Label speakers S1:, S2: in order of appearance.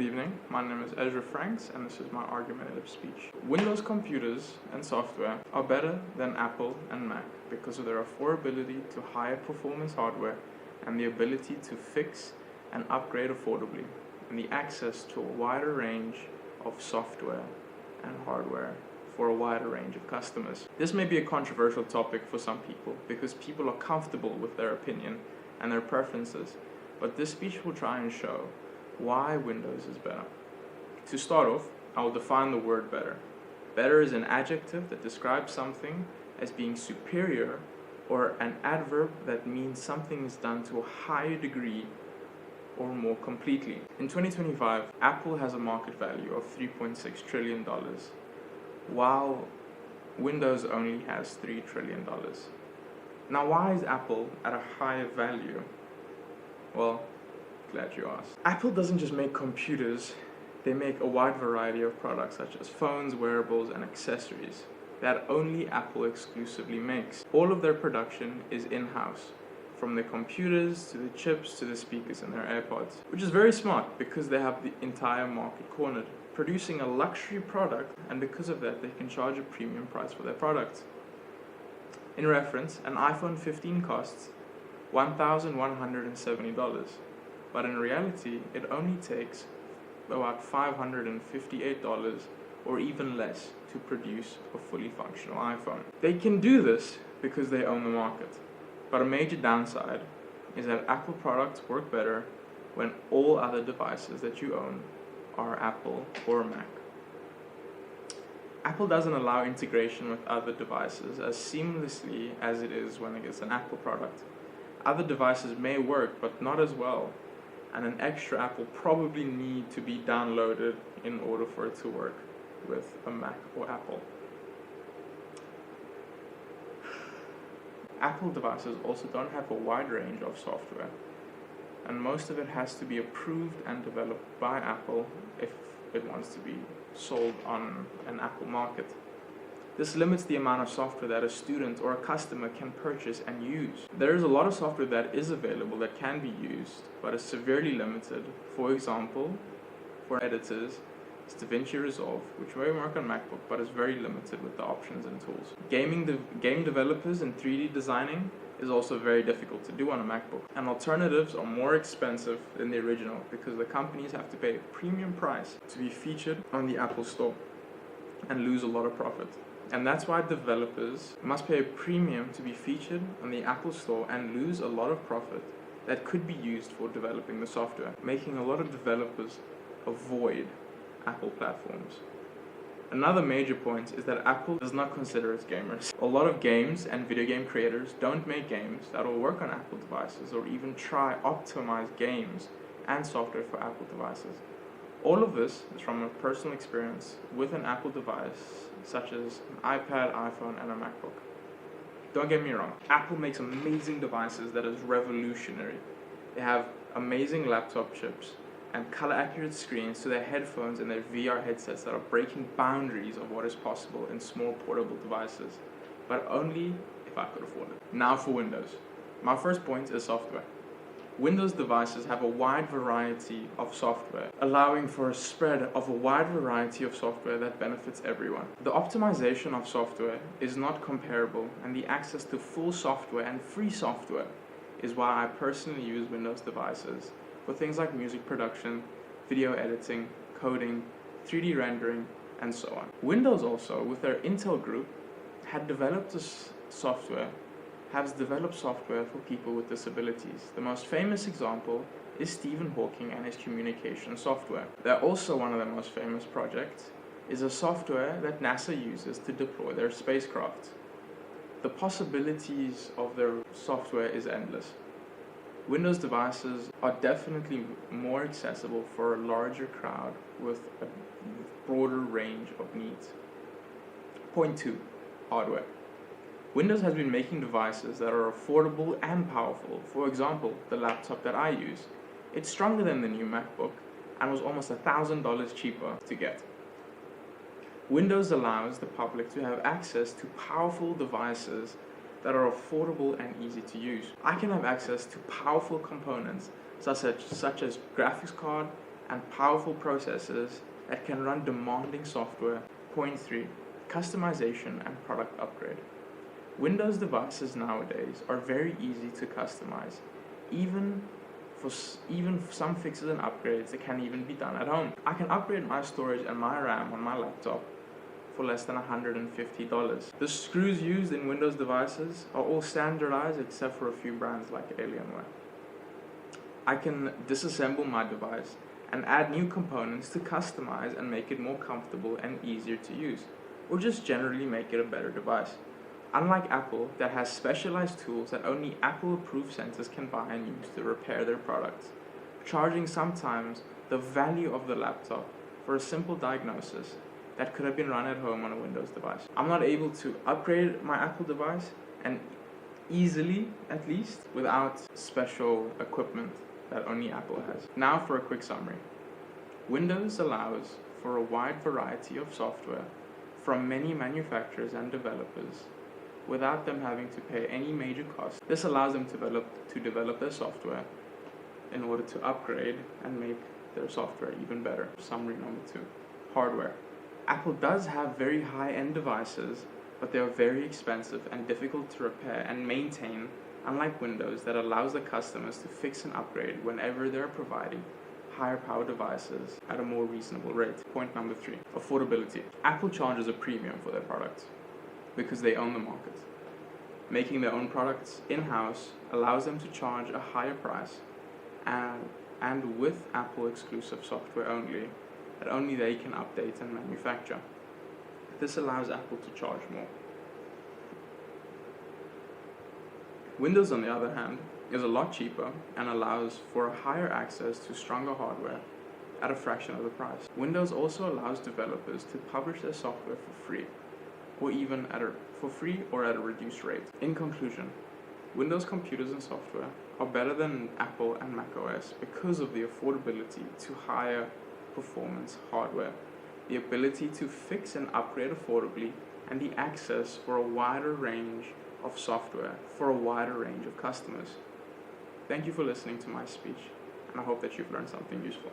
S1: evening, my name is Ezra Franks and this is my argumentative speech. Windows computers and software are better than Apple and Mac because of their affordability to higher performance hardware and the ability to fix and upgrade affordably, and the access to a wider range of software and hardware for a wider range of customers. This may be a controversial topic for some people because people are comfortable with their opinion and their preferences, but this speech will try and show why Windows is better. To start off, I will define the word better. Better is an adjective that describes something as being superior, or an adverb that means something is done to a higher degree or more completely. In 2025, Apple has a market value of $3.6 trillion, while Windows only has $3 trillion. Now, why is Apple at a higher value? Well, glad you asked. Apple doesn't just make computers, they make a wide variety of products such as phones, wearables, and accessories that only Apple exclusively makes. All of their production is in-house, from the computers to the chips to the speakers in their AirPods, which is very smart because they have the entire market cornered, producing a luxury product, and because of that they can charge a premium price for their products. In reference, an iPhone 15 costs $1,170, but in reality it only takes about $558 or even less to produce a fully functional iPhone. They can do this because they own the market, but a major downside is that Apple products work better when all other devices that you own are Apple or Mac. Apple doesn't allow integration with other devices as seamlessly as it is when it is an Apple product. Other devices may work, but not as well, and an extra app will probably need to be downloaded in order for it to work with a Mac or Apple. Apple devices also don't have a wide range of software, and most of it has to be approved and developed by Apple if it wants to be sold on an Apple market. This limits the amount of software that a student or a customer can purchase and use. There is a lot of software that is available that can be used, but is severely limited. For example, for editors, it's DaVinci Resolve, which may work on MacBook, but is very limited with the options and tools. Game developers and 3D designing is also very difficult to do on a MacBook, and alternatives are more expensive than the original because the companies have to pay a premium price to be featured on the Apple Store and lose a lot of profit. And that's why developers must pay a premium to be featured on the Apple Store and lose a lot of profit that could be used for developing the software, making a lot of developers avoid Apple platforms. Another major point is that Apple does not consider its gamers. A lot of games and video game creators don't make games that will work on Apple devices or even try optimize games and software for Apple devices. All of this is from a personal experience with an Apple device, such as an iPad, iPhone, and a MacBook. Don't get me wrong, Apple makes amazing devices that is revolutionary. They have amazing laptop chips and color-accurate screens to their headphones and their VR headsets that are breaking boundaries of what is possible in small portable devices, but only if I could afford it. Now for Windows. My first point is software. Windows devices have a wide variety of software, allowing for a spread of a wide variety of software that benefits everyone. The optimization of software is not comparable, and the access to full software and free software is why I personally use Windows devices for things like music production, video editing, coding, 3D rendering, and so on. Windows also, with their Intel group, has developed software for people with disabilities. The most famous example is Stephen Hawking and his communication software. They're also one of their most famous projects is a software that NASA uses to deploy their spacecraft. The possibilities of their software is endless. Windows devices are definitely more accessible for a larger crowd with a broader range of needs. Point 2, hardware. Windows has been making devices that are affordable and powerful. For example, the laptop that I use. It's stronger than the new MacBook and was almost $1,000 cheaper to get. Windows allows the public to have access to powerful devices that are affordable and easy to use. I can have access to powerful components such as graphics card and powerful processors that can run demanding software. Point 3. Customization and product upgrade. Windows devices nowadays are very easy to customize. Even for some fixes and upgrades that can even be done at home. I can upgrade my storage and my RAM on my laptop for less than $150. The screws used in Windows devices are all standardized except for a few brands like Alienware. I can disassemble my device and add new components to customize and make it more comfortable and easier to use, or just generally make it a better device. Unlike Apple, that has specialized tools that only Apple-approved centers can buy and use to repair their products, charging sometimes the value of the laptop for a simple diagnosis that could have been run at home on a Windows device. I'm not able to upgrade my Apple device, and easily at least, without special equipment that only Apple has. Now for a quick summary. Windows allows for a wide variety of software from many manufacturers and developers without them having to pay any major cost. This allows them to develop their software in order to upgrade and make their software even better. Summary number 2. Hardware. Apple does have very high-end devices, but they are very expensive and difficult to repair and maintain, unlike Windows that allows the customers to fix and upgrade whenever they're providing higher power devices at a more reasonable rate. Point number 3. Affordability. Apple charges a premium for their products because they own the market. Making their own products in-house allows them to charge a higher price, and with Apple exclusive software only, that only they can update and manufacture. This allows Apple to charge more. Windows, on the other hand, is a lot cheaper and allows for higher access to stronger hardware at a fraction of the price. Windows also allows developers to publish their software for free, or even for free or at a reduced rate. In conclusion, Windows computers and software are better than Apple and macOS because of the affordability to higher performance hardware, the ability to fix and upgrade affordably, and the access for a wider range of software for a wider range of customers. Thank you for listening to my speech, and I hope that you've learned something useful.